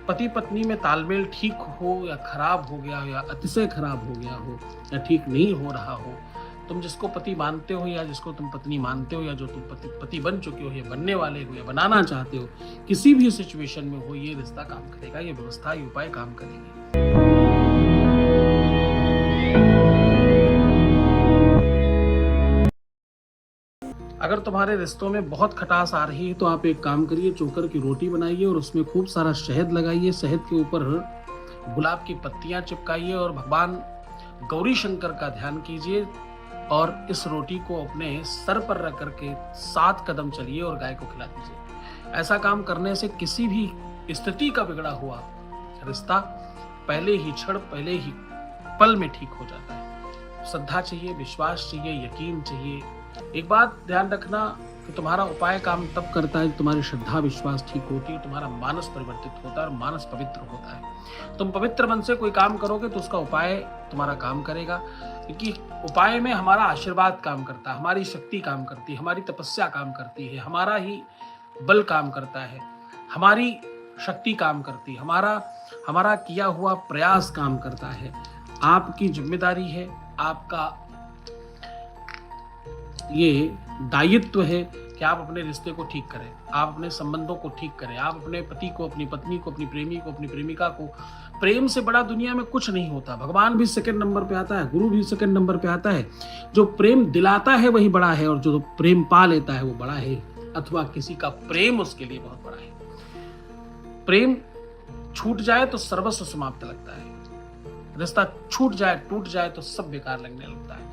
पति पत्नी में तालमेल ठीक हो या खराब हो गया हो या अतिशय खराब हो गया हो या ठीक नहीं हो रहा हो, तुम जिसको पति मानते हो या जिसको तुम पत्नी मानते हो या जो तुम पति बन चुके हो या बनने वाले हो या बनाना चाहते हो, किसी भी सिचुएशन में हो, ये रिश्ता काम करेगा, ये व्यवस्था, ये उपाय काम करेगी। अगर तुम्हारे रिश्तों में बहुत खटास आ रही है तो आप एक काम करिए, चोकर की रोटी बनाइए और उसमें खूब सारा शहद लगाइए, शहद के ऊपर गुलाब की पत्तियां चिपकाइए और भगवान गौरी शंकर का ध्यान कीजिए और इस रोटी को अपने सर पर रख करके 7 कदम चलिए और गाय को खिला दीजिए। ऐसा काम करने से किसी भी स्थिति का बिगड़ा हुआ रिश्ता पहले ही क्षण, पहले ही पल में ठीक हो जाता है। श्रद्धा चाहिए, विश्वास चाहिए, यकीन चाहिए। एक बात ध्यान रखना कि तुम्हारा उपाय काम तब करता है, तुम्हारी श्रद्धा विश्वास ठीक होती है, तुम्हारा मानस परिवर्तित होता है और मानस पवित्र होता है। तुम पवित्र मन से कोई काम करोगे तो उसका उपाय तुम्हारा काम करेगा, क्योंकि उपाय में हमारा आशीर्वाद काम करता है, हमारी शक्ति काम करती है, हमारी तपस्या काम करती है, हमारा ही बल काम करता है, हमारी शक्ति काम करती है, हमारा किया हुआ प्रयास काम करता है। आपकी जिम्मेदारी है, आपका ये दायित्व है कि आप अपने रिश्ते को ठीक करें, आप अपने संबंधों को ठीक करें, आप अपने पति को, अपनी पत्नी को, अपनी प्रेमी को, अपनी प्रेमिका को। प्रेम से बड़ा दुनिया में कुछ नहीं होता। भगवान भी सेकंड नंबर पे आता है, गुरु भी सेकंड नंबर पे आता है। जो प्रेम दिलाता है वही बड़ा है और जो प्रेम पा लेता है वो बड़ा है, अथवा किसी का प्रेम उसके लिए बहुत बड़ा है। प्रेम छूट जाए तो सर्वस्व समाप्त लगता है, रिश्ता छूट जाए, टूट जाए तो सब बेकार लगने लगता है।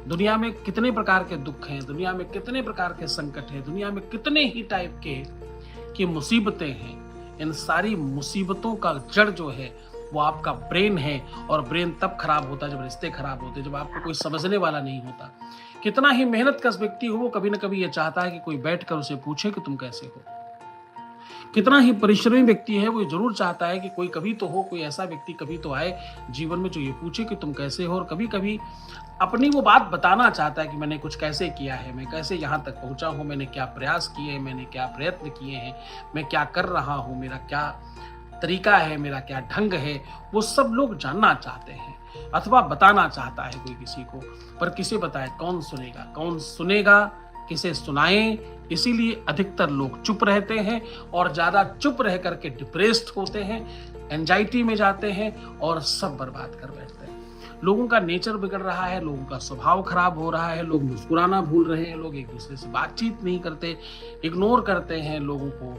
दुनिया में कितने प्रकार के दुख हैं, दुनिया में कितने प्रकार के संकट हैं, दुनिया में कितने ही टाइप के मुसीबतें हैं। इन सारी मुसीबतों का जड़ जो है वो आपका ब्रेन है, और ब्रेन तब खराब होता है जब रिश्ते खराब होते हैं, जब आपको कोई समझने वाला नहीं होता। कितना ही मेहनत कश व्यक्ति हो, वो कभी ना कभी ये चाहता है कि कोई बैठकर उसे पूछे कि तुम कैसे हो। कितना ही परिश्रमी व्यक्ति है, वो जरूर चाहता है कि कोई कभी तो हो, कोई ऐसा व्यक्ति कभी तो आए जीवन में जो ये पूछे कि तुम कैसे हो, और कभी कभी अपनी वो बात बताना चाहता है कि मैंने कुछ कैसे किया है, मैं कैसे यहाँ तक पहुँचा हूँ, मैंने क्या प्रयास किए हैं, मैंने क्या प्रयत्न किए हैं, मैं क्या कर रहा हूँ, मेरा क्या तरीका है, मेरा क्या ढंग है। वो सब लोग जानना चाहते हैं अथवा बताना चाहता है कोई किसी को, पर किसे बताए, कौन सुनेगा, कौन सुनेगा, किसे सुनाएं। इसीलिए अधिकतर लोग चुप रहते हैं और ज्यादा चुप रह करके डिप्रेस्ड होते हैं, एंजाइटी में जाते हैं और सब बर्बाद कर बैठते हैं। लोगों का नेचर बिगड़ रहा है, लोगों का स्वभाव खराब हो रहा है, लोग मुस्कुराना भूल रहे हैं, लोग एक दूसरे से बातचीत नहीं करते, इग्नोर करते हैं, लोगों को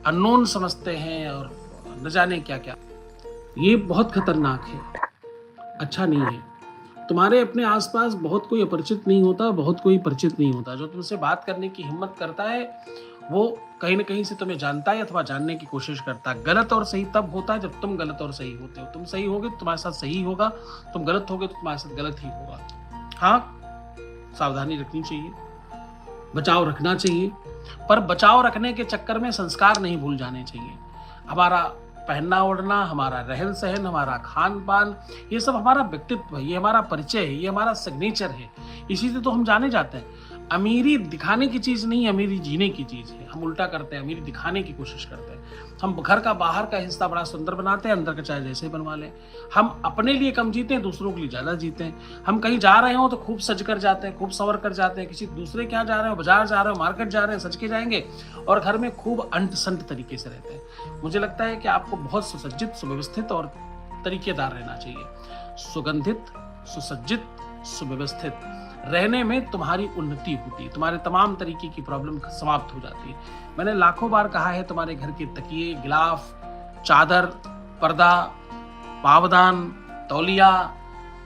अननोन समझते हैं और न जाने क्या क्या। ये बहुत खतरनाक है, अच्छा नहीं है। तुम्हारे अपने आसपास बहुत कोई अपरिचित नहीं होता, बहुत कोई परिचित नहीं होता। जो तुमसे बात करने की हिम्मत करता है वो कहीं ना कहीं से तुम्हें जानता है अथवा जानने की कोशिश करता है। गलत और सही तब होता है जब तुम गलत और सही होते हो। तुम सही होगे तो तुम्हारे साथ सही होगा, तुम गलत होगे तो तुम्हारे साथ गलत ही होगा। हाँ, सावधानी रखनी चाहिए, बचाव रखना चाहिए, पर बचाव रखने के चक्कर में संस्कार नहीं भूल जाने चाहिए। हमारा पहनना ओढ़ना, हमारा रहन सहन, हमारा खान पान, ये सब हमारा व्यक्तित्व है, ये हमारा परिचय है, ये हमारा सिग्नेचर है। इसी से तो हम जाने जाते हैं। अमीरी दिखाने की चीज नहीं, अमीरी जीने की चीज है। हम उल्टा करते हैं, अमीरी दिखाने की कोशिश करते हैं। हम घर का बाहर का हिस्सा बड़ा सुंदर बनाते हैं, अंदर का चाहे जैसे बनवा लें। हम अपने लिए कम जीते हैं, दूसरों के लिए ज्यादा जीते हैं। हम कहीं जा रहे हो तो खूब सज कर जाते हैं, खूब संवर कर जाते हैं। किसी दूसरे के यहाँ जा रहे हो, बाजार जा रहे हो, मार्केट जा रहे हैं, सज के जाएंगे और घर में खूब अंट संट तरीके से रहते हैं। मुझे लगता है कि आपको बहुत सुसज्जित, सुव्यवस्थित और तरीकेदार रहना चाहिए। सुगंधित, सुसज्जित, सुव्यवस्थित रहने में तुम्हारी उन्नति होती है, तुम्हारे तमाम तरीके की प्रॉब्लम समाप्त हो जाती है। मैंने लाखों बार कहा है, तुम्हारे घर के तकिए, गिलाफ, चादर, पर्दा, पावदान, तौलिया,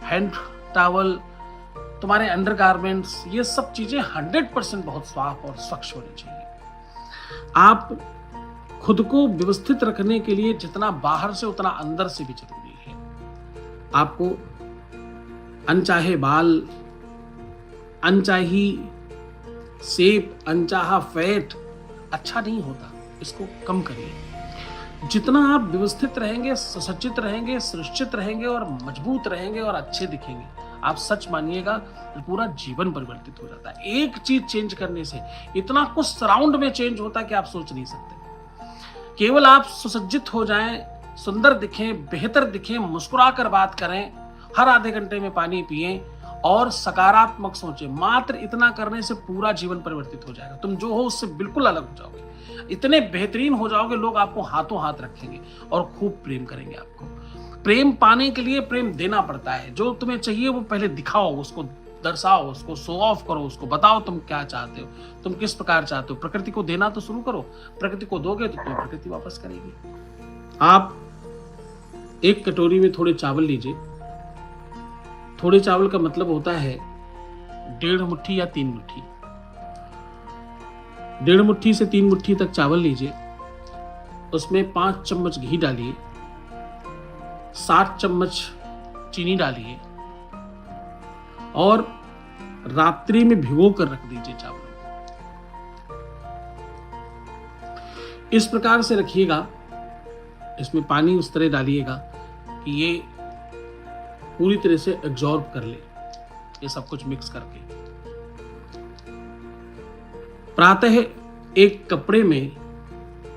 हैंड टॉवल, तुम्हारे अंडरगारमेंट्स, ये सब चीजें 100% बहुत साफ और स्वच्छ होनी चाहिए। आप खुद को व्यवस्थित रखने के लिए जितना बाहर से उतना अंदर से भी जरूरी है। आपको अनचाहे बाल, अनचाही शेप, अनचाहा फैट अच्छा नहीं होता, इसको कम करिए। जितना आप व्यवस्थित रहेंगे, सुसज्जित रहेंगे, सुनिश्चित रहेंगे और मजबूत रहेंगे और अच्छे दिखेंगे, आप सच मानिएगा पूरा जीवन परिवर्तित हो जाता है। एक चीज चेंज करने से इतना कुछ सराउंड में चेंज होता है कि आप सोच नहीं सकते। केवल आप सुसज्जित हो जाएं, सुंदर दिखें, बेहतर दिखें, मुस्कुराकर बात करें, हर आधे घंटे में पानी पिएं और सकारात्मक सोचें। मात्र इतना करने से पूरा जीवन परिवर्तित हो जाएगा। तुम जो हो उससे बिल्कुल अलग हो जाओगे, इतने बेहतरीन हो जाओगे, लोग आपको हाथों हाथ रखेंगे और खूब प्रेम करेंगे आपको। प्रेम पाने के लिए प्रेम देना पड़ता है। जो तुम्हें चाहिए वो पहले दिखाओ, उसको दर्शाओ, उसको शो ऑफ करो, उसको बताओ तुम क्या चाहते हो, तुम किस प्रकार चाहते हो। प्रकृति को देना तो शुरू करो, प्रकृति को दोगे तो तुम्हें प्रकृति वापस करेगी। आप एक कटोरी में थोड़े चावल लीजिए। थोड़े चावल का मतलब होता है 1.5 मुट्ठी या 3 मुट्ठी। 1.5 मुट्ठी से 3 मुट्ठी तक चावल लीजिए, उसमें 5 चम्मच घी डालिए, 7 चम्मच चीनी डालिए और रात्रि में भिगो कर रख दीजिए चावल। इस प्रकार से रखिएगा, इसमें पानी उस तरह डालिएगा कि ये पूरी तरह से एब्जॉर्ब कर ले, ये सब कुछ मिक्स करके। प्रातः एक कपड़े में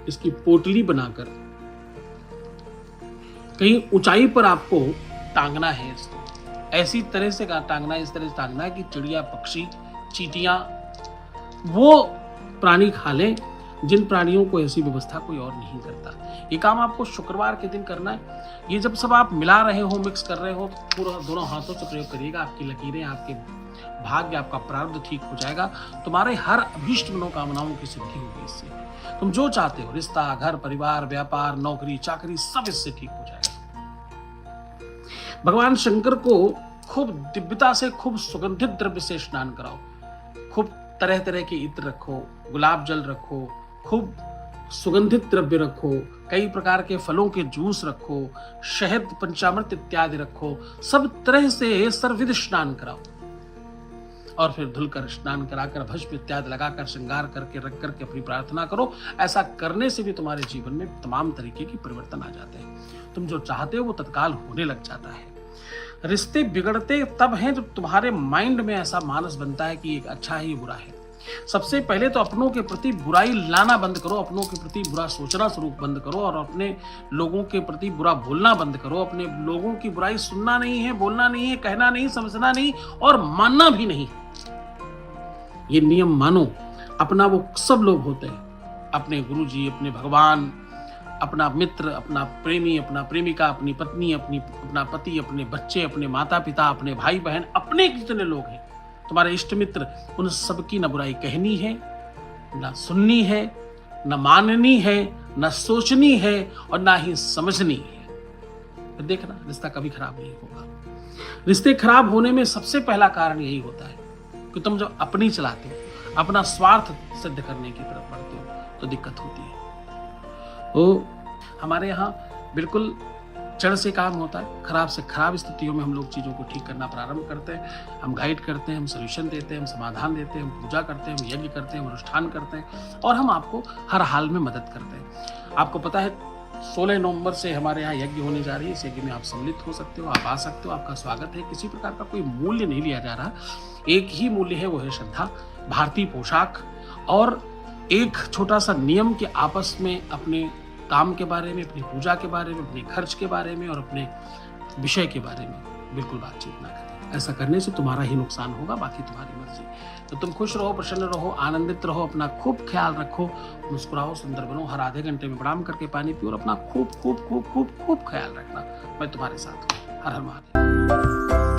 इसकी पोटली बनाकर कहीं ऊंचाई पर आपको टांगना है। इसको ऐसी तरह से टांगना है, इस तरह से टांगना है कि चिड़िया, पक्षी, चींटियां वो प्राणी खा लें, जिन प्राणियों को ऐसी व्यवस्था कोई और नहीं करता। ये काम आपको शुक्रवार के दिन करना है। ये जब सब आप मिला रहे हो, मिक्स कर रहे हो, पूरा दोनों हाथों से प्रयोग करिएगा। आपकी लकीरें, आपके भाग्य, आपका प्रारब्ध ठीक हो जाएगा। तुम्हारे हर अभीष्ट मनोकामनाओं की सिद्धि होगी इससे। तुम जो चाहते हो, रिश्ता, घर, परिवार, व्यापार, नौकरी, चाकरी, सब इससे ठीक हो जाएगा। भगवान शंकर को खूब दिव्यता से, खूब सुगंधित द्रव्य से स्नान कराओ। खूब तरह तरह के इत्र रखो, गुलाब जल रखो, खूब सुगंधित द्रव्य रखो, कई प्रकार के फलों के जूस रखो, शहद, पंचामृत इत्यादि रखो। सब तरह से सर्वविध स्नान कराओ और फिर धुलकर, स्नान कराकर, भस्म इत्यादि लगाकर, श्रृंगार करके, रख करके अपनी प्रार्थना करो। ऐसा करने से भी तुम्हारे जीवन में तमाम तरीके की परिवर्तन आ जाते हैं। तुम जो चाहते हो वो तत्काल होने लग जाता है। रिश्ते बिगड़ते तब हैं जब तुम्हारे माइंड में ऐसा मानस बनता है कि एक अच्छा है, ये बुरा है। सबसे पहले तो अपनों के प्रति बुराई लाना बंद करो, अपनों के प्रति बुरा सोचना शुरू बंद करो और अपने लोगों के प्रति बुरा बोलना बंद करो। अपने लोगों की बुराई सुनना नहीं है, बोलना नहीं है, कहना नहीं, समझना नहीं और मानना भी नहीं। ये नियम मानो। अपना वो सब लोग होते हैं, अपने गुरुजी, अपने भगवान, अपना मित्र, अपना प्रेमी, अपना प्रेमिका, अपनी पत्नी, अपना पति, अपने बच्चे, अपने माता पिता, अपने भाई बहन, अपने जितने लोग हैं, तुम्हारे इष्ट मित्र, उन सबकी न बुराई कहनी है, न सुननी है, न माननी है, न सोचनी है और न ही समझनी है। फिर देखना रिश्ता कभी खराब नहीं होगा। रिश्ते खराब होने में सबसे पहला कारण यही होता है कि तुम जब अपनी चलाते हो, अपना स्वार्थ सिद्ध करने की तरफ बढ़ते हो, तो दिक्कत होती है। तो हमारे यहाँ बिल्कुल जड़ से काम होता है। खराब से खराब स्थितियों में हम लोग चीज़ों को ठीक करना प्रारंभ करते हैं। हम गाइड करते हैं, हम सोल्यूशन देते हैं, हम समाधान देते हैं, हम पूजा करते हैं, हम यज्ञ करते हैं, हम अनुष्ठान करते हैं और हम आपको हर हाल में मदद करते हैं। आपको पता है 16 नवंबर से हमारे यहाँ यज्ञ होने जा रही है। इस यज्ञ में आप सम्मिलित हो सकते हो, आप आ सकते हो, आपका स्वागत है। किसी प्रकार का कोई मूल्य नहीं लिया जा रहा, एक ही मूल्य है, वो है श्रद्धा, भारतीय पोशाक और एक छोटा सा नियम कि आपस में अपने काम के बारे में, अपनी पूजा के बारे में, अपने खर्च के बारे में और अपने विषय के बारे में बिल्कुल बातचीत ना करें। ऐसा करने से तुम्हारा ही नुकसान होगा, बाकी तुम्हारी मर्जी। तो तुम खुश रहो, प्रसन्न रहो, आनंदित रहो, अपना खूब ख्याल रखो, मुस्कुराओ, सुंदर बनो, हर आधे घंटे में प्रणाम करके पानी पियो और अपना खूब खूब खूब खूब खूब ख्याल रखना। मैं तुम्हारे साथ हूँ। हर हर महादेव।